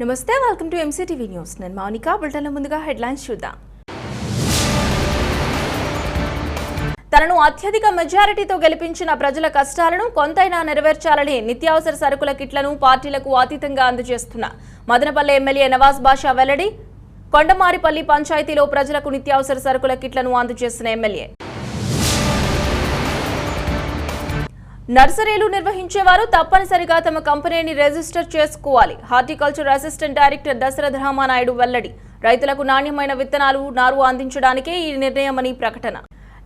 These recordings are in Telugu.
నమస్తే, వెల్కమ్ టు ఎంసీటీవీ న్యూస్. నేను మౌనిక. బులెటిన్ల ముందుగా హెడ్లైన్స్ చూద్దాం. తనను అత్యధిక మెజారిటీతో గెలిపించిన ప్రజల కష్టాలను కొంతైనా నెరవేర్చాలని నిత్యావసర సరుకుల కిట్లను పార్టీలకు అతీతంగా అందజేస్తున్న మదనపల్లె ఎమ్మెల్యే నవాజ్ బాషా వెల్లడి. కొండమారిపల్లి పంచాయతీలో ప్రజలకు నిత్యావసర సరుకుల కిట్లను అందజేసిన ఎమ్మెల్యే. నర్సరీలు నిర్వహించేవారు తప్పనిసరిగా తమ కంపెనీని రిజిస్టర్ చేసుకోవాలి. Horticulture assistant director Dasharatha Ramanaidu వెల్లడి. రైతులకు నాణ్యమైన విత్తనాలు, నారు అందించడానికే ఈ నిర్ణయమని ప్రకటన.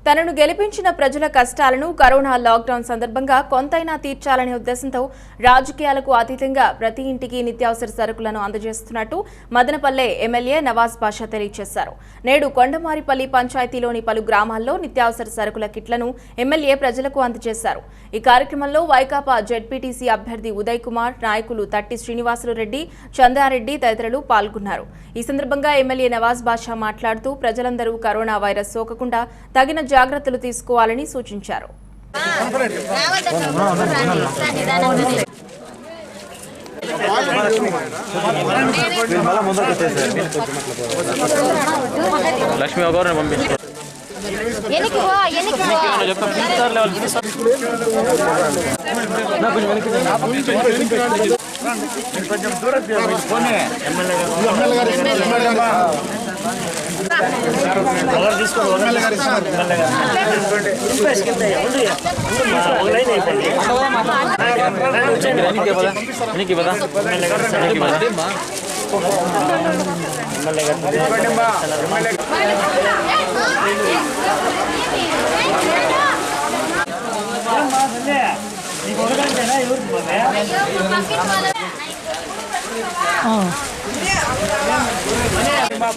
తనను గెలిపించిన ప్రజల కష్టాలను కరోనా లాక్డౌన్ సందర్భంగా కొంతైనా తీర్చాలనే ఉద్దేశంతో రాజకీయాలకు అతీతంగా ప్రతి ఇంటికి నిత్యావసర సరుకులను అందజేస్తున్నట్టు మదనపల్లె ఎమ్మెల్యే నవాజ్ బాషా తెలియజేశారు. నేడు కొండమారిపల్లి పంచాయతీలోని పలు గ్రామాల్లో నిత్యావసర సరుకుల కిట్లను ఎమ్మెల్యే ప్రజలకు అందజేశారు. ఈ కార్యక్రమంలో వైకాపా జెడ్పీటీసీ అభ్యర్థి ఉదయ్ కుమార్, నాయకులు తట్టి శ్రీనివాసులు రెడ్డి, చంద్రారెడ్డి తదితరులు పాల్గొన్నారు. ఈ సందర్భంగా ఎమ్మెల్యే నవాజ్ బాషా మాట్లాడుతూ ప్రజలందరూ కరోనా వైరస్ సోకకుండా తగిన జాగ్రత్తలు తీసుకోవాలని సూచించారు. లక్ష్మి గారు పంపించారు. కొంచెం దూరం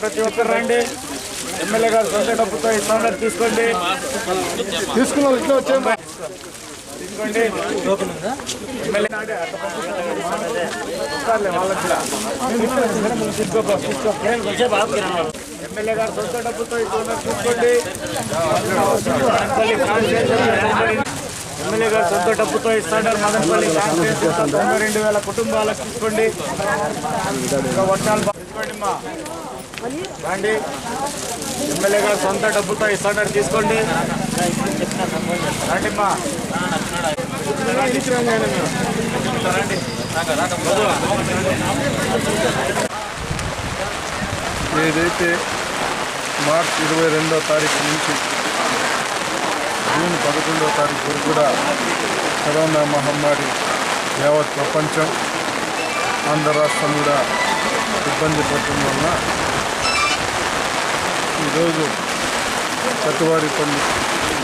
ప్రతి ఒక్కరు రండి. ఎమ్మెల్యే గారు సొంత డబ్బుతో ఇస్తాను, తీసుకోండి. తీసుకున్న ఇట్లా వచ్చే తీసుకోండి. ఎమ్మెల్యే గారు సొంత డబ్బుతో ఇస్తాను, తీసుకోండి. ఎమ్మెల్యే గారు సొంత డబ్బుతో ఇస్తాడు. మదనపల్లి 92,000 కుటుంబాలకు తీసుకోండి. వర్షాలు తీసుకోండి మా రండి. ఎమ్మెల్యే గారు సొంత డబ్బుతో ఇస్తాడు, తీసుకోండి. రండి మా ఏదైతే మార్చి 22వ తారీఖు నుంచి జూన్ 11వ తారీఖు వరకు కూడా కరోనా మహమ్మారి యావత్ ప్రపంచం, ఆంధ్ర రాష్ట్రం కూడా ఇబ్బంది పడటం వలన ఈరోజు చట్టువారిపల్లి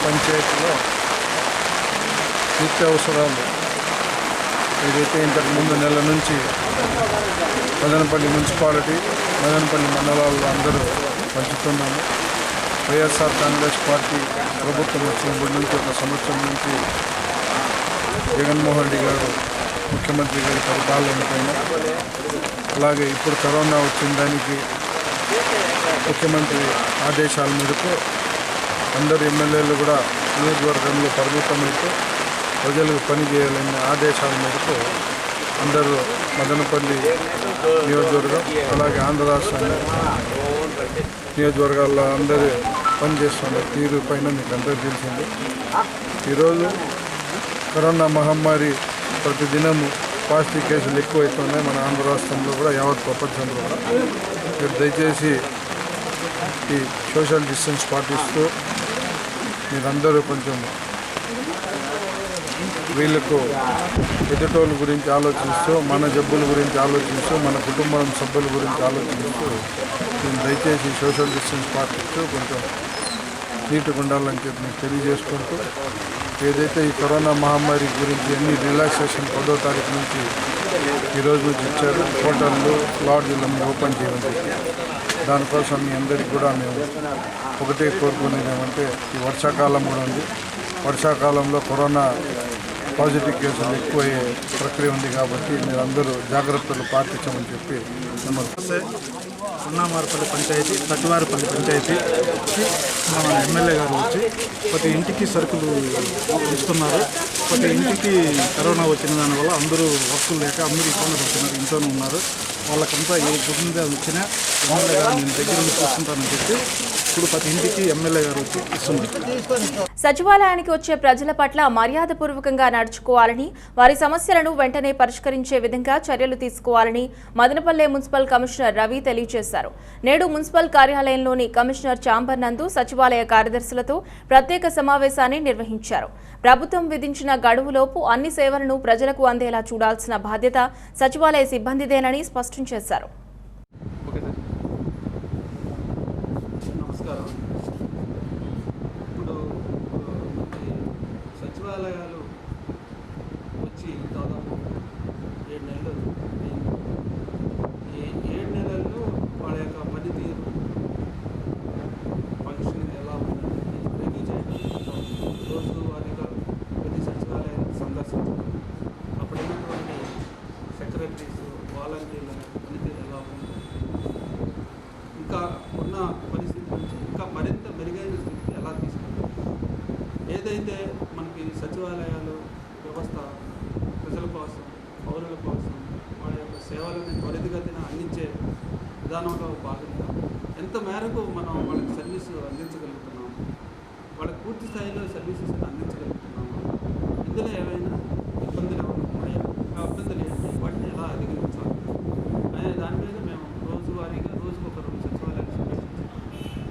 పంచాయతీలో నిత్యావసరాలు ఏదైతే ఇంతకుముందు నెల నుంచి మదనపల్లి మున్సిపాలిటీ, మదనపల్లి మండలాల్లో అందరూ పంచుతున్నాము. వైఎస్ఆర్ కాంగ్రెస్ పార్టీ ప్రభుత్వం వచ్చినప్పటి నుంచి 1 సంవత్సరం నుంచి జగన్మోహన్ రెడ్డి గారు ముఖ్యమంత్రి గారి పరిపాలన పైన, అలాగే ఇప్పుడు కరోనా వచ్చిన దానికి ముఖ్యమంత్రి ఆదేశాల మేరకు అందరు ఎమ్మెల్యేలు కూడా నియోజకవర్గంలో పరిమితమైతే ప్రజలకు పని చేయాలనే ఆదేశాల మేరకు అందరూ మదనపల్లి నియోజకవర్గం, అలాగే ఆంధ్ర రాష్ట్ర నియోజకవర్గాల్లో అందరూ పనిచేస్తున్న తీరు పైన మీకు అందరూ తెలిసింది. ఈరోజు కరోనా మహమ్మారి ప్రతిదినము పాజిటివ్ కేసులు ఎక్కువైతున్నాయి మన ఆంధ్ర రాష్ట్రంలో కూడా, యావత్ ప్రపంచంలో కూడా. మీరు దయచేసి ఈ సోషల్ డిస్టెన్స్ పాటిస్తూ మీరందరూ కొంచెం వీళ్ళకు ఎదుటోళ్ళ గురించి ఆలోచిస్తూ, మన జబ్బుల గురించి ఆలోచిస్తూ, మన కుటుంబం సభ్యుల గురించి ఆలోచిస్తూ నేను దయచేసి సోషల్ డిస్టెన్స్ పాటిస్తూ కొంచెం నీట్గా ఉండాలని చెప్పి మీకు తెలియజేసుకుంటూ, ఏదైతే ఈ కరోనా మహమ్మారి గురించి అన్ని రిలాక్సేషన్ 10వ తారీఖు నుంచి ఈరోజు నుంచి ఇచ్చారు. హోటళ్ళు, లాడ్జీలన్నీ ఓపెన్ చేయాలి. దానికోసం మీ అందరికీ కూడా మేము ఒకటే కోరుకునేది ఏమంటే, ఈ వర్షాకాలం కూడా ఉంది. వర్షాకాలంలో కరోనా పాజిటివ్ కేసులు ఎక్కువయ్యే ప్రక్రియ ఉంది కాబట్టి మీరందరూ జాగ్రత్తలు పాటించమని చెప్పి నమస్తే. కొన్నామారపల్లి పంచాయతీ తట్టివారిపల్లి పంచాయతీకి మన ఎమ్మెల్యే గారు వచ్చి ప్రతి ఇంటికి సరుకులు ఇస్తున్నారు. ప్రతి ఇంటికి కరోనా వచ్చిన దానివల్ల అందరూ వర్కులు లేక అందరూ ఇబ్బంది పడుతున్నారు, ఇంట్లోనే ఉన్నారు. వాళ్ళకంతా ఏ గుడ్డ వచ్చినా ఎమ్మెల్యే గారు నేను దగ్గర ఉండి చూస్తుంటానని చెప్పి ఇప్పుడు ప్రతి ఇంటికి ఎమ్మెల్యే గారు వచ్చి ఇస్తున్నారు. సచివాలయానికి వచ్చే ప్రజల పట్ల మర్యాదపూర్వకంగా నడుచుకోవాలని, వారి సమస్యలను వెంటనే పరిష్కరించే విధంగా చర్యలు తీసుకోవాలని మదనపల్లె మున్సిపల్ కమిషనర్ రవి తెలియజేశారు. నేడు మున్సిపల్ కార్యాలయంలోని కమిషనర్ ఛాంబర్ నందు సచివాలయ కార్యదర్శులతో ప్రత్యేక సమావేశాన్ని నిర్వహించారు. ప్రభుత్వం విధించిన గడువులోపు అన్ని సేవలను ప్రజలకు అందేలా చూడాల్సిన బాధ్యత సచివాలయ సిబ్బందిదేనని స్పష్టం చేశారు. నమస్కారం. ఇప్పుడు సచివాలయాలు వచ్చి దాదాపు 7 నెలలు అయింది. ఈ 7 నెలల్లో వాళ్ళ యొక్క పనితీరు, ఫంక్షన్ ఎలా ఉందని రివ్యూ చేయడం, రోజువారీగా ప్రతి సచివాలయాన్ని సందర్శించడం, అప్పుడు ఉన్నటువంటి సెక్రటరీస్, వాలంటీర్ల పనితీరు ఎలా ఉంది, ఇంకా ఉన్న పరిస్థితి నుంచి ఇంకా మరింత మెరుగైన స్థితికి ఎలా తీసుకుంటాం, ఏదైతే మనకి సచివాలయాలు వ్యవస్థ ప్రజల కోసం, పౌరుల కోసం వాళ్ళ యొక్క సేవలను త్వరితగతిన అందించే విధానంలో భాగంగా ఎంత మేరకు మనం వాళ్ళకి సర్వీసు అందించగలుగుతున్నాము, వాళ్ళకి పూర్తి స్థాయిలో సర్వీసెస్ అందించగలుగుతున్నాము, ఇందులో ఏమైనా ఇబ్బందులు ఏమైనా ఉన్నాయా, ఆ ఇబ్బందులు ఏంటి, వాటిని ఎలా అధిగమించాలి అనే దాని మీద మేము రోజువారీగా రోజుకొక 2 సచివాలయాలు సందర్శించి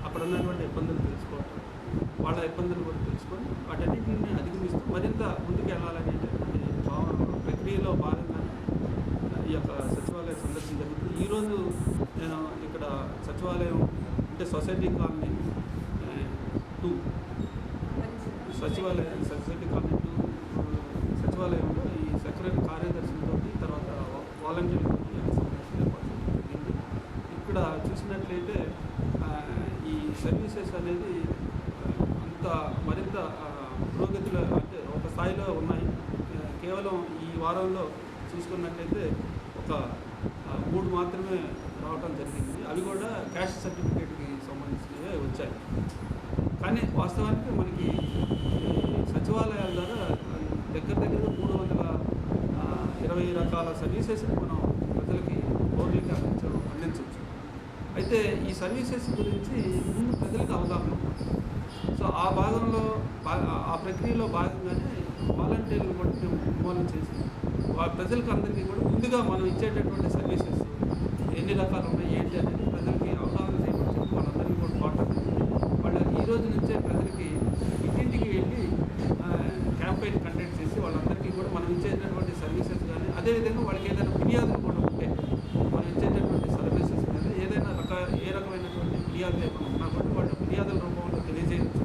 అక్కడ ఉన్నటువంటి ఇబ్బందులు తెలుసుకోవటం, వాళ్ళ ఇబ్బందులు కూడా తెలుసుకొని వాటన్నింటిని అధిగమిస్తూ మరింత ముందుకు వెళ్ళాలనేటటువంటి ప్రక్రియలో భాగంగానే ఈ యొక్క సచివాలయ సందర్శన జరుగుతుంది. ఈరోజు నేను ఇక్కడ సచివాలయం అంటే సొసైటీ కాలనీ 2 సొసైటీ కాలనీ 2 సచివాలయంలో ఈ సెక్రటరీ కార్యదర్శులతో తర్వాత వాలంటీర్లతో సమావేశం ఏర్పాటు జరిగింది. ఇక్కడ చూసినట్లయితే ఈ సర్వీసెస్ అనేది అంత మరింత పురోగతిలో అంటే ఒక స్థాయిలో ఉన్నాయి. కేవలం ఈ వారంలో చూసుకున్నట్లయితే ఒక 3 మాత్రమే రావడం జరిగింది. అవి కూడా క్యాష్ సర్టిఫికేట్కి సంబంధించినవే వచ్చాయి. కానీ వాస్తవానికి మనకి సచివాలయాల ద్వారా దగ్గర 320 రకాల సర్వీసెస్ని మనం ప్రజలకి పౌరులకి అందించవచ్చు. అయితే ఈ సర్వీసెస్ గురించి ముందు ప్రజలకు అవగాహన ఉంటుంది. సో ఆ భాగంలో ఆ ప్రక్రియలో భాగంగానే వాలంటీర్లు కూడా మేము ఇన్వాల్వ్ చేసి ప్రజలకు అందరికీ కూడా ముందుగా మనం ఇచ్చేటటువంటి సర్వీసెస్ ఎన్ని రకాలు ఉన్నాయి ఏంటి అనేది ప్రజలకి అవగాహన చేయమని చెప్పి వాళ్ళందరికీ కూడా మాట్లాడుతుంది. వాళ్ళు ఈ రోజు నుంచే ప్రజలకి ఇంటింటికి వెళ్ళి క్యాంపెయిన్ కండక్ట్ చేసి వాళ్ళందరికీ కూడా మనం ఇచ్చేటటువంటి సర్వీసెస్ కానీ అదేవిధంగా వాళ్ళకి ఏదైనా ఫిర్యాదులు కూడా ఉంటే మనం ఇచ్చేటటువంటి సర్వీసెస్ కానీ ఏదైనా ఏ రకమైనటువంటి ఫిర్యాదులు ఏమైనా ఉన్నా కూడా వాళ్ళ ఫిర్యాదుల రూపంలో తెలియజేయవచ్చు.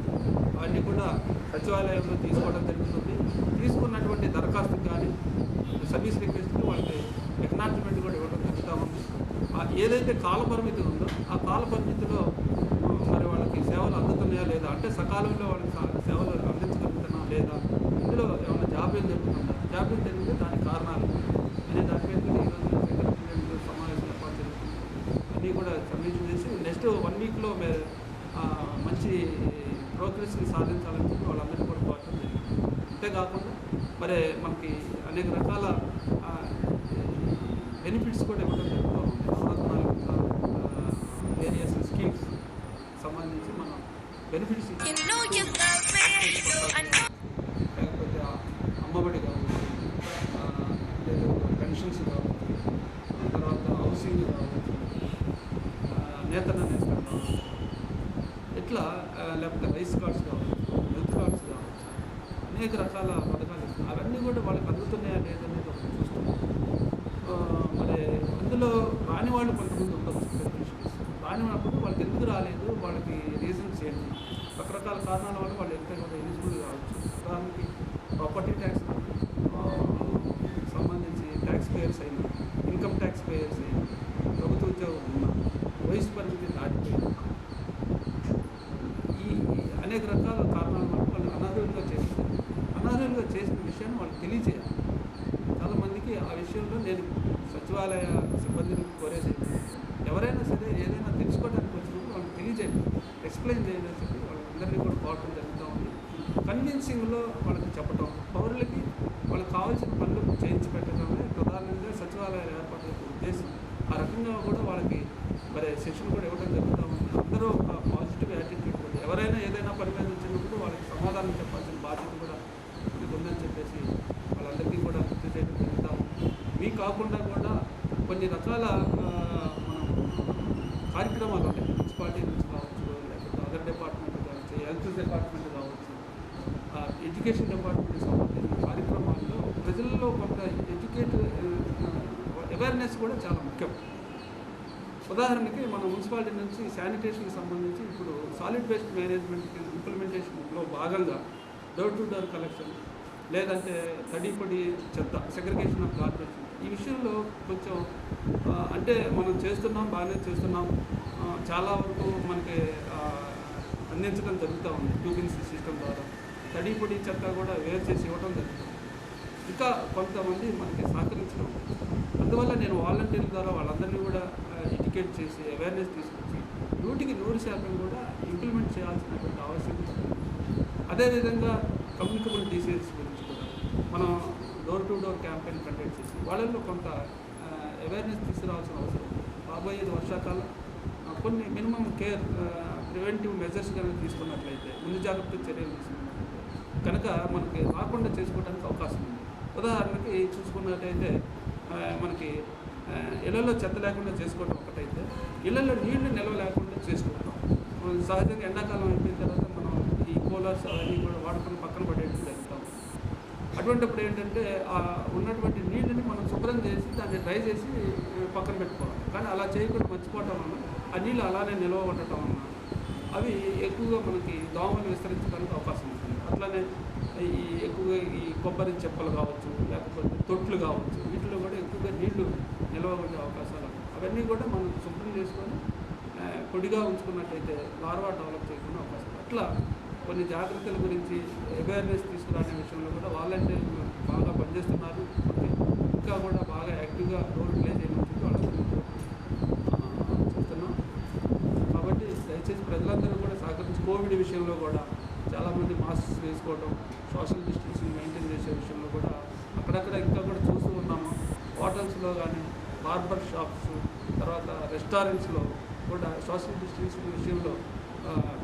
అవన్నీ కూడా సచివాలయంలో తీసుకోవడం జరుగుతుంది. తీసుకున్నటువంటి దరఖాస్తు కానీ సర్వీస్ రిక్వెస్ట్కి వాళ్ళకి ఎక్నాలజ్మెంట్ కూడా ఇవ్వడం జరుగుతూ ఉంది. ఏదైతే కాల పరిమితి ఉందో ఆ కాల పరిమితిలో మరి వాళ్ళకి సేవలు అందుతున్నాయా లేదా, అంటే సకాలంలో వాళ్ళకి సేవలు అందించగలుగుతున్నా లేదా, ఇందులో ఏమైనా జాప్యం జరుగుతుందా, జాప్యం జరిగితే దానికి కారణాలు అనే దాని మీద ఈరోజు సెక్రటరీ సమావేశం ఏర్పాటు జరుగుతుంది. అన్నీ కూడా సమీక్ష చేసి నెక్స్ట్ 1 వీక్లో మంచి ప్రోగ్రెస్ని సాధించాలని చెప్పి వాళ్ళందరినీ కూడా కోరడం జరిగింది. అంతేకాకుండా మరి మనకి అనేక రకాల బెనిఫిట్స్ కూడా ఇవ్వడం జరుగుతూ ఉంది. నవరత్నాలు వేరియస్ స్కీమ్స్ సంబంధించి మనం బెనిఫిట్స్ లేకపోతే అమ్మఒడి కావచ్చు, లేదా పెన్షన్స్ కావచ్చు, తర్వాత హౌసింగ్ కావచ్చు, నేతన్న నేస్తం కావచ్చు, ఇట్లా లేకపోతే రైస్ కార్డ్స్ కావచ్చు, హెల్త్ కార్డ్స్ కావచ్చు, అనేక రకాల పథకాలు ఇస్తున్నాయి. అవన్నీ కూడా వాళ్ళకి అందుతున్నాయా లేదనేది ఒకటి చూస్తున్నాం. మరి అందులో రాని వాళ్ళు కొంతమంది ఉండవచ్చు. రానినప్పుడు వాళ్ళకి ఎందుకు రాలేదు, వాళ్ళకి రీజన్స్ ఏంటి, రకరకాల కారణాల వల్ల వాళ్ళు ఎంత కూడా ఎలిజిబుల్ కావచ్చు. ఉదాహరణకి ప్రాపర్టీ ట్యాక్స్ సంబంధించి ట్యాక్స్ పేయర్స్ అయినా, ఇన్కమ్ ట్యాక్స్ పేయర్స్ అయినా, ప్రభుత్వ ఉద్యోగం ఉన్నా, వయసు పరిమితి దాటిపోయినా, ఈ అనేక రకాల కారణాల వల్ల వాళ్ళు అనారోగ్యంగా చేస్తారు. అనారోగ్యంగా చేసిన విషయాన్ని వాళ్ళు తెలియజేయాలి. చాలామందికి ఆ విషయం విషయంలో నేను సచివాలయ సిబ్బందిని కోరేది ఎవరైనా సరే ఏదైనా తెలుసుకోవడానికి వచ్చినప్పుడు వాళ్ళకి తెలియజేయండి, ఎక్స్ప్లెయిన్ చేయండి అని చెప్పి వాళ్ళందరినీ కూడా కోరటం జరుగుతూ ఉంది. కన్విన్సింగ్లో వాళ్ళకి చెప్పడం, పౌరులకి వాళ్ళకి కావాల్సిన పనులు చేయించి పెట్టడమే ప్రధానంగా సచివాలయాల ఏర్పాటు ఉద్దేశం. ఆ రకంగా కూడా వాళ్ళకి మరి శిక్షణ కూడా ఇవ్వడం జరుగుతూ ఉంది. అందరూ ఒక పాజిటివ్ యాటిట్యూడ్ ఉంది. ఎవరైనా ఏదైనా పని మీద వచ్చినప్పుడు వాళ్ళకి సమాధానం చెప్పాల్సిన బాధ్యత కూడా మీకు ఉందని చెప్పేసి వాళ్ళందరికీ కూడా గుర్తు చేయడం జరుగుతూ ఉంది. మీ కాకుండా కూడా కొన్ని రకాల మనం కార్యక్రమాలు ఉన్నాయి, మున్సిపాలిటీ నుంచి కావచ్చు, లేకపోతే అదర్ డిపార్ట్మెంట్ కావచ్చు, హెల్త్ డిపార్ట్మెంట్ కావచ్చు, ఎడ్యుకేషన్ డిపార్ట్మెంట్కి సంబంధించిన కార్యక్రమాల్లో ప్రజల్లో కొంత అవేర్నెస్ కూడా చాలా ముఖ్యం. ఉదాహరణకి మన మున్సిపాలిటీ నుంచి శానిటేషన్కి సంబంధించి ఇప్పుడు సాలిడ్ వేస్ట్ మేనేజ్మెంట్ ఇంప్లిమెంటేషన్లో భాగంగా డోర్ టు డోర్ కలెక్షన్, లేదంటే తడిపొడి చెత్త, సెగ్రిగేషన్ ఆఫ్ గార్బేజ్, ఈ విషయంలో కొంచెం అంటే మనం చేస్తున్నాం, బాగానే చేస్తున్నాం, చాలా వరకు మనకి అందించడం జరుగుతూ ఉంది. ట్యూబింగ్ సిస్టమ్ ద్వారా తడిపొడి చెత్త కూడా వేరు చేసి ఇవ్వడం జరుగుతుంది. ఇంకా కొంతమంది మనకి సహకరించడం, అందువల్ల నేను వాలంటీర్ల ద్వారా వాళ్ళందరినీ కూడా ఎడ్యుకేట్ చేసి అవేర్నెస్ తీసుకొచ్చి 100% కూడా ఇంప్లిమెంట్ చేయాల్సినటువంటి ఆవశ్యకత ఉంది. అదేవిధంగా కమ్యూనికబుల్ డిసీజెస్ గురించి కూడా మనం door to door campaign conduct చేసి వాళ్ళల్లో కొంత అవేర్నెస్ తీసుకురావాల్సిన అవసరం. రాబోయే వర్షాకాలం కొన్ని మినిమం కేర్ ప్రివెంటివ్ మెజర్స్ కనుక తీసుకున్నట్లయితే, ముందు జాగ్రత్త చర్యలు తీసుకున్నట్లయితే కనుక మనకి రాకుండా చేసుకోవడానికి అవకాశం ఉంది. ఉదాహరణకి చూసుకున్నట్టయితే మనకి ఇళ్లలో చెత్త లేకుండా చేసుకోవడం ఒకటైతే, ఇళ్లలో నీళ్లు నిల్వ లేకుండా చేసుకోవడం. సహజంగా ఎండాకాలం అయిపోయిన తర్వాత మనం ఈ కూలర్స్ అవన్నీ కూడా వాడుకొని పక్కన పడేట్టు జరుగుతాం. అటువంటిప్పుడు ఏంటంటే ఉన్నటువంటి నీళ్ళని మనం శుభ్రం చేసి దాన్ని డ్రై చేసి పక్కన పెట్టుకోవాలి. కానీ అలా చేయకుండా మర్చిపోవటం వల్ల ఆ నీళ్ళు అలానే నిల్వ ఉండటం వల్ల అవి ఎక్కువగా మనకి దోమలు విస్తరించడానికి అవకాశం ఉంటుంది. అట్లానే ఈ ఎక్కువగా ఈ కొబ్బరి చెప్పలు కావచ్చు, లేకపోతే తొట్లు కావచ్చు, వీటిలో కూడా ఎక్కువగా నీళ్లు నిల్వ ఉండే అవకాశాలు. అవన్నీ కూడా మనం శుభ్రం చేసుకొని పొడిగా ఉంచుకున్నట్టయితే లార్వా డెవలప్ చేయకుండా అవకాశం. అట్లా కొన్ని జాగ్రత్తల గురించి అవేర్నెస్ తీసుకురానే విషయంలో కూడా వాలంటీర్లు బాగా పనిచేస్తున్నారు. ఇంకా కూడా బాగా యాక్టివ్గా రోల్ ప్లే చేయమని చెప్పి వాళ్ళకి చూస్తున్నాం. కాబట్టి దయచేసి ప్రజలందరూ కూడా సహకరించి కోవిడ్ విషయంలో కూడా చాలామంది మాస్క్స్ వేసుకోవడం, సోషల్ డిస్టెన్సింగ్ మెయింటైన్ చేసే విషయంలో కూడా అక్కడక్కడ ఇంకా కూడా చూస్తూ ఉన్నాము. హోటల్స్లో కానీ, బార్బర్ షాప్స్, తర్వాత రెస్టారెంట్స్లో కూడా సోషల్ డిస్టెన్సింగ్ విషయంలో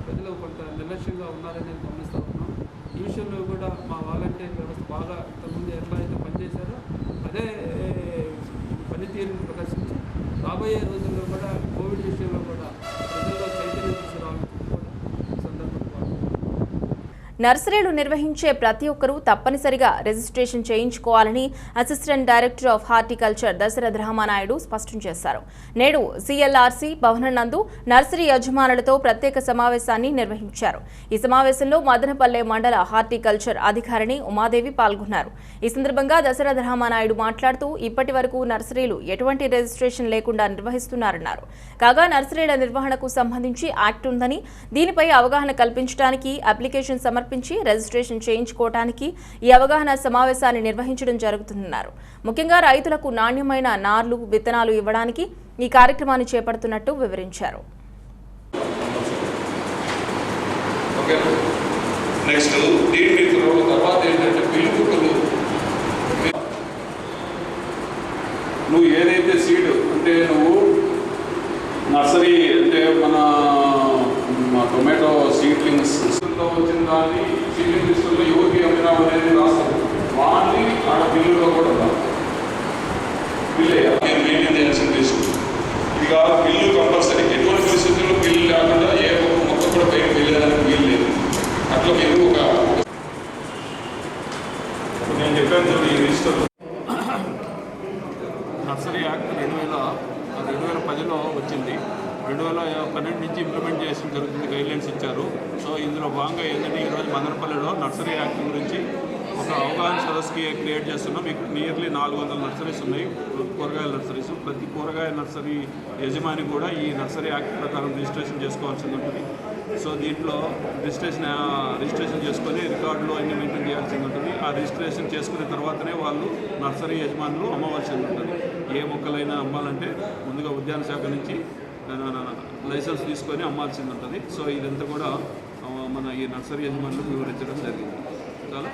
ప్రజలు కొంత నిర్లక్ష్యంగా ఉన్నారనేది గమనిస్తూ ఉన్నాం. ఈ విషయంలో కూడా మా వాలంటీర్ వ్యవస్థ బాగా ఇంతకుముందు ఎట్లా అయితే పనిచేశారో అదే పనితీరుని ప్రదర్శించి రాబోయే రోజుల్లో కూడా కోవిడ్ విషయంలో కూడా ప్రజల్లో చైతన్యం తీసుకురావాలని కూడా ఈ సందర్భంగా నర్సరీలు నిర్వహించే ప్రతి ఒక్కరూ తప్పనిసరిగా రిజిస్ట్రేషన్ చేయించుకోవాలని assistant director of horticulture Dasharatha Ramanaidu స్పష్టం చేశారు. నేడు సిఎల్ఆర్సి భవనం నందు నర్సరీ యజమానులతో ప్రత్యేక సమావేశాన్ని నిర్వహించారు. ఈ సమావేశంలో మదనపల్లె మండల హార్టికల్చర్ అధికారిణి ఉమాదేవి పాల్గొన్నారు. ఈ సందర్భంగా దశరథ రామానాయుడు మాట్లాడుతూ ఇప్పటి వరకు నర్సరీలు ఎటువంటి రిజిస్ట్రేషన్ లేకుండా నిర్వహిస్తున్నారన్నారు. కాగా నర్సరీల నిర్వహణకు సంబంధించి యాక్ట్ ఉందని, దీనిపై అవగాహన కల్పించడానికి అప్లికేషన్ సమర్పించి రిజిస్ట్రేషన్ చేయించుకోవడానికి ఈ అవగాహన సమావేశాన్ని నిర్వహించడం జరుగుతుందన్నారు. ముఖ్యంగా రైతులకు నాణ్యమైన నార్లు, విత్తనాలు ఇవ్వడానికి ఈ కార్యక్రమాన్ని చేపడుతున్నట్టు వివరించారు. నువ్వు ఏదైతే సీడ్ అంటే నువ్వు నర్సరీ అంటే మన టొమాటో సీడ్లింగ్స్ వచ్చిన దాన్ని సీడ్లింగ్ లిస్టుల్లో ఎవరికి అమ్మినావు అనేది రాస్తారు. వాళ్ళని ఆడ బిల్లులో కూడా బిల్లు నేను మెయింటైన్ చేయాల్సిన లిస్టు. ఇక బిల్లు కంపల్సరీ, ఎటువంటి పరిస్థితుల్లో బిల్లు లేకుండా ఏ ఒక్క మొక్క కూడా బయటకు వెళ్ళేదానికి వీలు లేదు. అట్లా మీరు ఒక నేను చెప్పాను ఈ రిజిస్టర్ నర్సరీ యాక్ట్ 2010లో వచ్చింది. 2012 నుంచి ఇంప్లిమెంట్ చేసిన జరుగుతుంది, గైడ్లైన్స్ ఇచ్చారు. సో ఇందులో భాగంగా ఏంటంటే ఈరోజు మదనపల్లిలో నర్సరీ యాక్ట్ గురించి ఒక అవగాహన సదస్సుకి క్రియేట్ చేస్తున్నాం. మీకు నియర్లీ 400 నర్సరీస్ ఉన్నాయి, కూరగాయల నర్సరీస్. ప్రతి కూరగాయల నర్సరీ యజమాని కూడా ఈ నర్సరీ యాక్ట్ ప్రకారం రిజిస్ట్రేషన్ చేసుకోవాల్సి ఉంటుంది. సో దీంట్లో రిజిస్ట్రేషన్ చేసుకొని రికార్డులు అన్ని మెయింటైన్ చేయాల్సి ఉంటుంది. ఆ రిజిస్ట్రేషన్ చేసుకున్న తర్వాతనే వాళ్ళు నర్సరీ యజమానులు అమ్మవలసి ఉంటుంది. ఏ మొక్కలైనా అమ్మాలంటే ముందుగా ఉద్యాన శాఖ నుంచి లైసెన్స్ తీసుకొని అమ్మాల్సింది ఉంటుంది. సో ఇదంతా కూడా మన ఈ నర్సరీ యజమానులకు వివరించడం జరిగింది. చాలా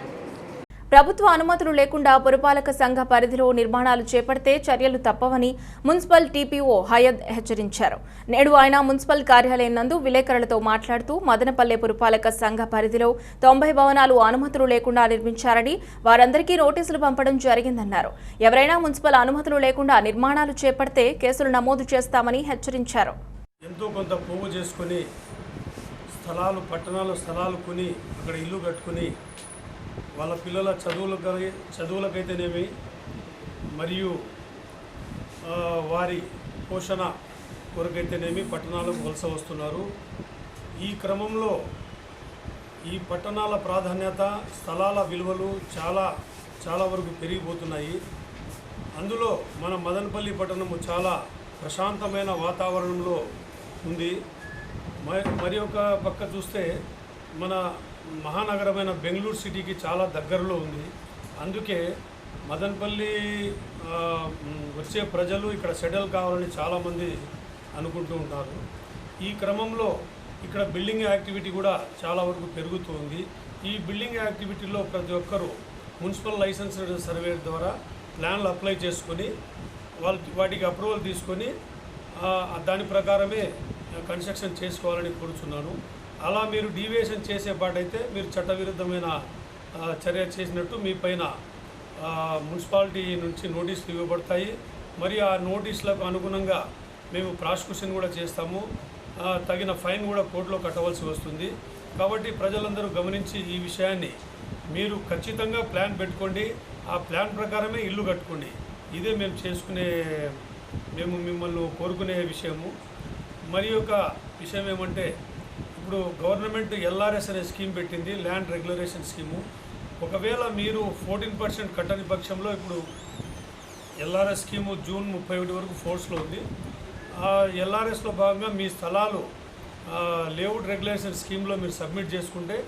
ప్రభుత్వ అనుమతులు లేకుండా పురపాలక సంఘ పరిధిలో నిర్మాణాలు చేపడితే చర్యలు తప్పవని మున్సిపల్ టీపీఓ హయద్ హెచ్చరించారు. నేడు ఆయన మున్సిపల్ కార్యాలయం నందు విలేకరులతో మాట్లాడుతూ మదనపల్లె పురపాలక సంఘ పరిధిలో 90 భవనాలు అనుమతులు లేకుండా నిర్మించారని, వారందరికీ నోటీసులు పంపడం జరిగిందన్నారు. ఎవరైనా మున్సిపల్ అనుమతులు లేకుండా నిర్మాణాలు చేపడితే కేసులు నమోదు చేస్తామని హెచ్చరించారు. ఎంతో కొంత పోగు చేసుకొని పట్టణాల్లో స్థలాలు కొని అక్కడ ఇల్లు కట్టుకుని వాళ్ళ పిల్లల చదువులకైతేనేమి మరియు వారి పోషణ కొరకైతేనేమి పట్టణాలకు వలస వస్తున్నారు. ఈ క్రమంలో ఈ పట్టణాల ప్రాధాన్యత, స్థలాల విలువలు చాలా వరకు పెరిగిపోతున్నాయి. అందులో మన మదనపల్లి పట్టణము చాలా ప్రశాంతమైన వాతావరణంలో ఉంది. మరి ఒక పక్క చూస్తే మన మహానగరమైన బెంగళూరు సిటీకి చాలా దగ్గరలో ఉంది. అందుకే మదనపల్లి వచ్చే ప్రజలు ఇక్కడ సెటిల్ కావాలని చాలామంది అనుకుంటూ ఉంటారు. ఈ క్రమంలో ఇక్కడ బిల్డింగ్ యాక్టివిటీ కూడా చాలా వరకు పెరుగుతుంది. ఈ బిల్డింగ్ యాక్టివిటీలో ప్రతి ఒక్కరూ మున్సిపల్ లైసెన్స్ సర్వే ద్వారా ప్లాన్లు అప్లై చేసుకొని వాటికి అప్రూవల్ తీసుకొని దాని ప్రకారమే కన్స్ట్రక్షన్ చేసుకోవాలని కోరుచున్నాను. అలా మీరు డీవియేషన్ చేసే పాటైతే మీరు చట్టవిరుద్ధమైన చర్య చేసినట్టు మీ పైన మున్సిపాలిటీ నుంచి నోటీసులు ఇవ్వబడతాయి. మరి ఆ నోటీసులకు అనుగుణంగా మేము ప్రాసిక్యూషన్ కూడా చేస్తాము. తగిన ఫైన్ కూడా కోర్టులో కట్టవలసి వస్తుంది. కాబట్టి ప్రజలందరూ గమనించి ఈ విషయాన్ని మీరు ఖచ్చితంగా ప్లాన్ పెట్టుకోండి. ఆ ప్లాన్ ప్రకారమే ఇల్లు కట్టుకోండి. ఇదే మేము మిమ్మల్ని కోరుకునే విషయము. మరి ఒక విషయం ఏమంటే, ఇప్పుడు గవర్నమెంట్ ఎల్ఆర్ఎస్ అనే స్కీమ్ పెట్టింది, ల్యాండ్ రెగ్యులరేషన్ స్కీము. ఒకవేళ మీరు 14% కట్టని పక్షంలో ఇప్పుడు ఎల్ఆర్ఎస్ స్కీము జూన్ 31 వరకు ఫోర్స్లో ఉంది. ఆ ఎల్ఆర్ఎస్లో భాగంగా మీ స్థలాలు లేఅవుట్ రెగ్యులేషన్ స్కీమ్లో మీరు సబ్మిట్ చేసుకుంటే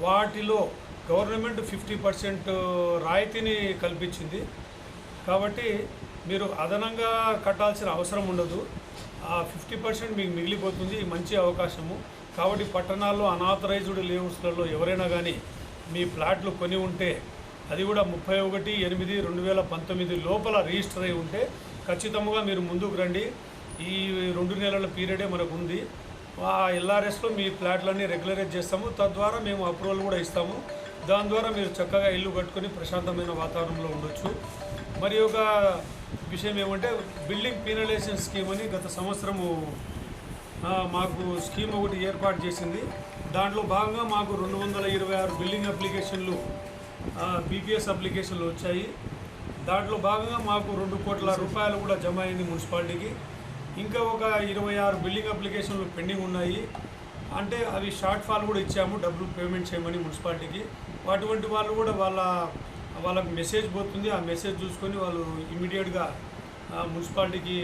వాటిలో గవర్నమెంట్ 50% రాయితీని కల్పించింది. కాబట్టి మీరు అదనంగా కట్టాల్సిన అవసరం ఉండదు. ఆ 50% మీకు మిగిలిపోతుంది. మంచి అవకాశము. కాబట్టి పట్టణాల్లో అనాథరైజ్డ్ లేఅవుట్స్లలో ఎవరైనా కానీ మీ ప్లాట్లు కొని ఉంటే, అది కూడా 31/8/2019 లోపల రిజిస్టర్ అయి ఉంటే ఖచ్చితంగా మీరు ముందుకు రండి. ఈ 2 నెలల పీరియడే మనకు ఉంది. ఆ ఎల్ఆర్ఎస్లో మీ ప్లాట్లన్నీ రెగ్యులరైజ్ చేస్తాము. తద్వారా మేము అప్రూవల్ కూడా ఇస్తాము. దాని ద్వారా మీరు చక్కగా ఇల్లు కట్టుకొని ప్రశాంతమైన వాతావరణంలో ఉండొచ్చు. మరి ఒక విషయం ఏమంటే, బిల్డింగ్ పీనలైజేషన్ స్కీమ్ అని గత సంవత్సరము మాకు స్కీమ్ ఒకటి ఏర్పాటు చేసింది. దాంట్లో భాగంగా మాకు 226 బిల్డింగ్ అప్లికేషన్లు బీపీఎస్ అప్లికేషన్లు వచ్చాయి. దాంట్లో భాగంగా మాకు 2 కోట్ల రూపాయలు కూడా జమ అయింది మున్సిపాలిటీకి. ఇంకా ఒక 26 బిల్డింగ్ అప్లికేషన్లు పెండింగ్ ఉన్నాయి. అంటే అవి షార్ట్ ఫాల్ కూడా ఇచ్చాము, డబ్బులు పేమెంట్ చేయమని మున్సిపాలిటీకి. అటువంటి వాళ్ళు కూడా వాళ్ళకి మెసేజ్ పోతుంది. ఆ మెసేజ్ చూసుకొని వాళ్ళు ఇమీడియట్గా మున్సిపాలిటీకి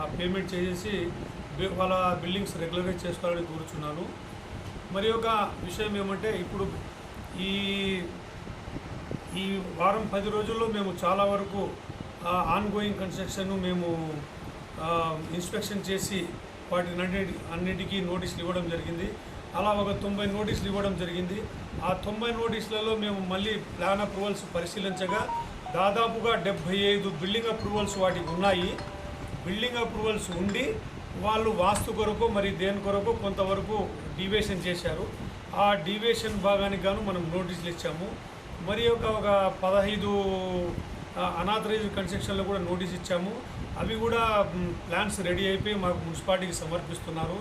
ఆ పేమెంట్ చేసేసి వాళ్ళ బిల్డింగ్స్ రెగ్యులరైజ్ చేసుకోవాలని కోరుచున్నాను. మరి ఒక విషయం ఏమంటే, ఇప్పుడు ఈ వారం 10 రోజుల్లో మేము చాలా వరకు ఆన్గోయింగ్ కన్స్ట్రక్షన్ మేము ఇన్స్పెక్షన్ చేసి అన్నిటికీ నోటీసులు ఇవ్వడం జరిగింది. అలా ఒక 90 నోటీసులు ఇవ్వడం జరిగింది. ఆ 90 నోటీసులలో మేము మళ్ళీ ప్లాన్ అప్రూవల్స్ పరిశీలించగా దాదాపుగా 75 బిల్డింగ్ అప్రూవల్స్ వాటికి ఉన్నాయి. బిల్డింగ్ అప్రూవల్స్ ఉండి వాళ్ళు వాస్తు కొరకు మరి దేని కొరకు కొంతవరకు డీవియేషన్ చేశారు. ఆ డీవియేషన్ భాగానికి గాను మనం నోటీసులు ఇచ్చాము. మరి ఒక 15 అనాథరైజ్డ్ కన్స్ట్రక్షన్లో కూడా నోటీస్ ఇచ్చాము. అవి కూడా ప్లాన్స్ రెడీ అయిపోయి మాకు మున్సిపాలిటీకి సమర్పిస్తున్నారు.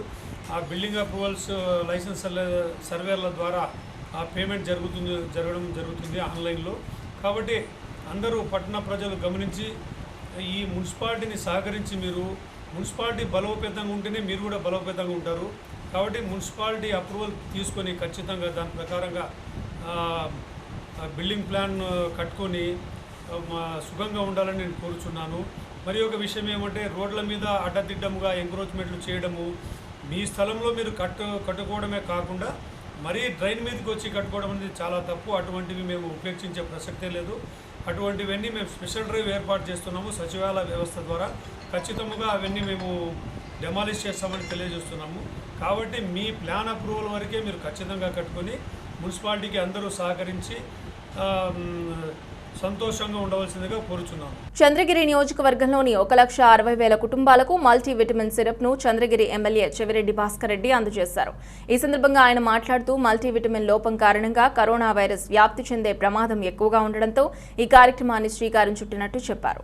ఆ బిల్డింగ్ అప్రూవల్స్ లైసెన్స్ సర్వేల ద్వారా ఆ పేమెంట్ జరగడం జరుగుతుంది ఆన్లైన్లో. కాబట్టి అందరూ పట్టణ ప్రజలు గమనించి ఈ మున్సిపాలిటీని సహకరించి, మీరు మున్సిపాలిటీ బలోపేతంగా ఉంటేనే మీరు కూడా బలోపేతంగా ఉంటారు. కాబట్టి మున్సిపాలిటీ అప్రూవల్ తీసుకొని ఖచ్చితంగా దాని ప్రకారంగా బిల్డింగ్ ప్లాన్ కట్టుకొని సుఖంగా ఉండాలని నేను కోరుచున్నాను. మరి ఒక విషయం ఏమంటే, రోడ్ల మీద అడ్డదిడ్డముగా ఎంక్రోచ్మెంట్లు చేయడము, మీ స్థలంలో మీరు కట్టుకోవడమే కాకుండా మరీ డ్రైన్ మీదకి వచ్చి కట్టుకోవడం అనేది చాలా తప్పు. అటువంటివి మేము ఉపేక్షించే ప్రసక్తే లేదు. అటువంటివన్నీ మేము స్పెషల్ డ్రైవ్ ఏర్పాటు చేస్తున్నాము సచివాలయ వ్యవస్థ ద్వారా. ఖచ్చితంగా అవన్నీ మేము డెమాలిష్ చేస్తామని తెలియజేస్తున్నాము. కాబట్టి మీ ప్లాన్ అప్రూవల్ వరకే మీరు ఖచ్చితంగా కట్టుకొని మున్సిపాలిటీకి అందరూ సహకరించి సంతోషంగా ఉండవలసిందిగా కోరుచున్నాను. చంద్రగిరి నియోజకవర్గంలోని 1,60,000 కుటుంబాలకు మల్టీవిటమిన్ సిరప్ ను చంద్రగిరి ఎమ్మెల్యే చెవిరెడ్డి భాస్కర్ రెడ్డి అందజేశారు. ఈ సందర్భంగా ఆయన మాట్లాడుతూ మల్టీవిటమిన్ లోపం కారణంగా కరోనా వైరస్ వ్యాప్తి చెందే ప్రమాదం ఎక్కువగా ఉండడంతో ఈ కార్యక్రమాన్ని శ్రీకారం చుట్టినట్టు చెప్పారు.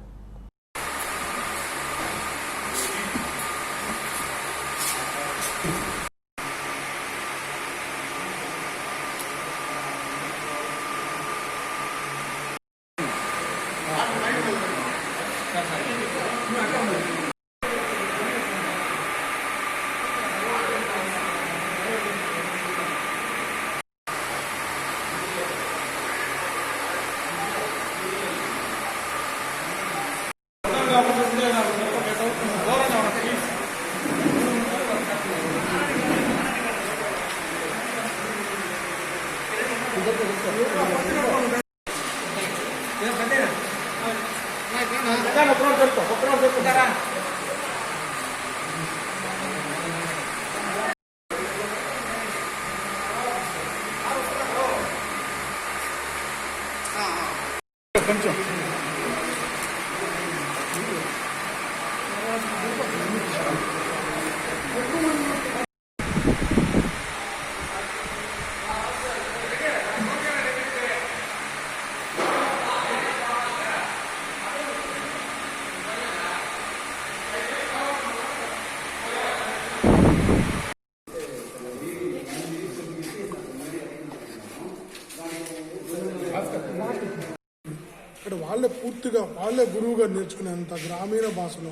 వాళ్ళే గురువుగా నేర్చుకునేంత గ్రామీణ భాషలో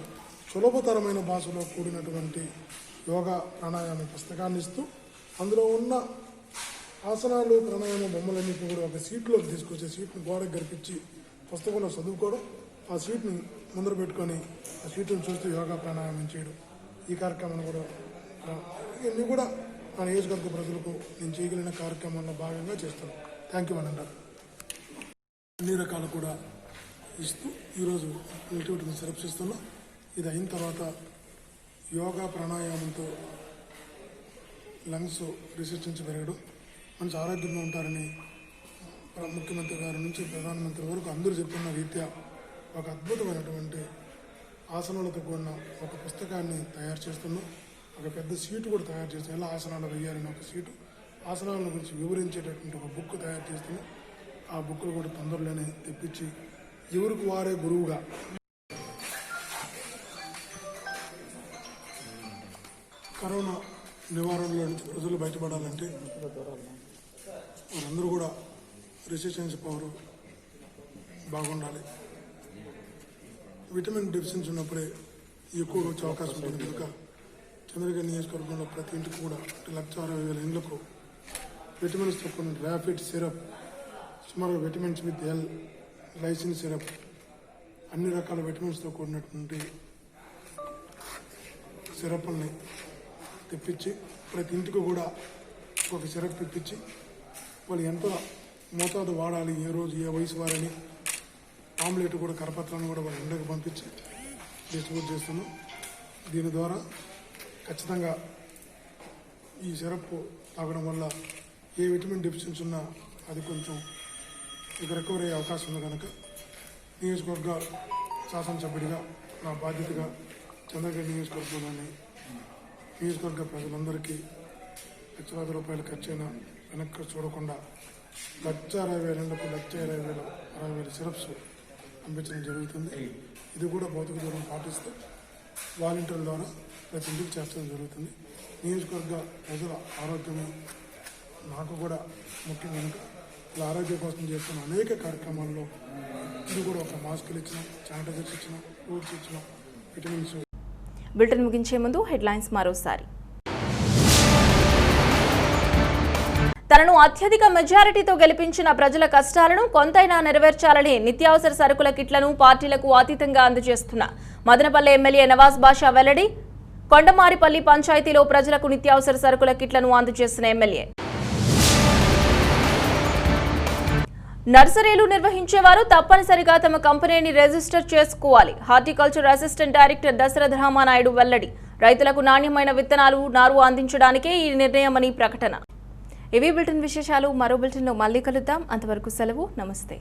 సులభతరమైన భాషలో కూడినటువంటి యోగా ప్రాణాయామ పుస్తకాన్ని ఇస్తూ అందులో ఉన్న ఆసనాలు ప్రాణాయామ బొమ్మలన్నింటినీ కూడా ఒక సీట్లోకి తీసుకొచ్చి సీట్ని గోడకు గరిపించి పుస్తకంలో చదువుకోవడం, ఆ సీట్ని ముందర పెట్టుకొని ఆ సీట్ని చూస్తూ యోగా ప్రాణాయామం చేయడం, ఈ కార్యక్రమాన్ని కూడా ఇవన్నీ కూడా మా నియోజకవర్గ ప్రజలకు నేను చేయగలిగిన కార్యక్రమంలో భాగంగా చేస్తాను. థ్యాంక్ యూ అనంటారు. అన్ని రకాలు కూడా ఇస్తూ ఈరోజు మల్టీవిటమిన్ సిరప్స్ ఇస్తున్నాం. ఇది అయిన తర్వాత యోగా ప్రాణాయామంతో లంగ్స్ రెసిస్టెన్స్ పెరగడం, మంచి ఆరోగ్యంగా ఉంటారని ముఖ్యమంత్రి గారి నుంచి ప్రధానమంత్రి వరకు అందరూ చెప్తున్న రీత్యా ఒక అద్భుతమైనటువంటి ఆసనాలతో కూడిన ఒక పుస్తకాన్ని తయారు చేస్తున్నాం. ఒక పెద్ద సీటు కూడా తయారు చేస్తాం. ఎలా ఆసనాలు వేయాలని ఒక సీటు, ఆసనాల గురించి వివరించేటటువంటి ఒక బుక్ తయారు చేస్తున్నాం. ఆ బుక్లు కూడా తొందరలోనే తెప్పించి ఎవరికి వారే గురువుగా కరోనా నివారణలో నుంచి ప్రజలు బయటపడాలంటే వారందరూ కూడా రెసిస్టెన్స్ పవర్ బాగుండాలి. విటమిన్ డెఫిషియన్సీ ఉన్నప్పుడే ఎక్కువగా వచ్చే అవకాశం ఉంటుంది కనుక చంద్రగిరి నియోజకవర్గంలో ప్రతి ఇంటికి కూడా 1,60,000 ఇండ్లకు విటమిన్స్తో కొన్ని ర్యాపిడ్ సిరప్, సుమారు vitamins with L, lysine syrup, అన్ని రకాల విటమిన్స్తో కూడినటువంటి సిరప్ని తెప్పించి ప్రతి ఇంటికి కూడా ఒక సిరప్ తెప్పించి వాళ్ళు ఎంత మోతాదు వాడాలి, ఏ రోజు ఏ వయసు వారని ఆమ్లెట్ కూడా కరపత్రాన్ని కూడా వాళ్ళ ఇంటికి పంపించి డిస్ట్రిబ్యూట్ చేస్తున్నాం. దీని ద్వారా ఖచ్చితంగా ఈ సిరప్ తాగడం వల్ల ఏ విటమిన్ డెఫిషియన్సీ ఉన్నా అది కొంచెం ఇక రికవరీ అయ్యే అవకాశం ఉంది కనుక నియోజకవర్గ శాసనసభ్యుడిగా నా బాధ్యతగా చంద్రగిరి నియోజకవర్గంలోని నియోజకవర్గ ప్రజలందరికీ లక్షలాది రూపాయలు ఖర్చైనా వెనక్కి చూడకుండా 1,60,000 ఇళ్లకు 1,20,000 సిరప్స్ పంపించడం జరుగుతుంది. ఇది కూడా భౌతిక దూరం పాటిస్తూ వాలంటీర్ల ద్వారా ప్రతి ఇంటికి చేర్చడం జరుగుతుంది. నియోజకవర్గ ప్రజల ఆరోగ్యమే నాకు కూడా ముఖ్యం కనుక ఇలా ఆరోగ్యం కోసం చేస్తున్న అనేక కార్యక్రమాల్లో ఇది కూడా ఒక మాస్కులు ఇచ్చినాం, శానిటైజర్స్ ఇచ్చినాం, ఫ్రూట్స్ ఇచ్చినాం, విటమిన్స్. బులెటిన్ ముగించే ముందు హెడ్లైన్స్ మరోసారి. తనను అత్యధిక మెజారిటీతో గెలిపించిన ప్రజల కష్టాలను కొంతైనా నెరవేర్చాలని నిత్యావసర సరుకుల కిట్లను పార్టీలకు అతీతంగా అందజేస్తున్న మదనపల్లె ఎమ్మెల్యే నవాజ్ బాషా వెల్లడి. కొండమారిపల్లి పంచాయతీలో ప్రజలకు నిత్యావసర సరుకుల కిట్లను అందజేసిన ఎమ్మెల్యే. నర్సరీలు నిర్వహించేవారు తప్పనిసరిగా తమ కంపెనీని రిజిస్టర్ చేసుకోవాలి. Horticulture assistant director Dasharatha Ramanaidu వెల్లడి. రైతులకు నాణ్యమైన విత్తనాలు, నారు అందించడానికే ఈ నిర్ణయమని ప్రకటన. ఇవి బులెటిన్ విశేషాలు. మరో బులెటిన్లో మళ్ళీ కలుద్దాం. అంతవరకు సెలవు. నమస్తే.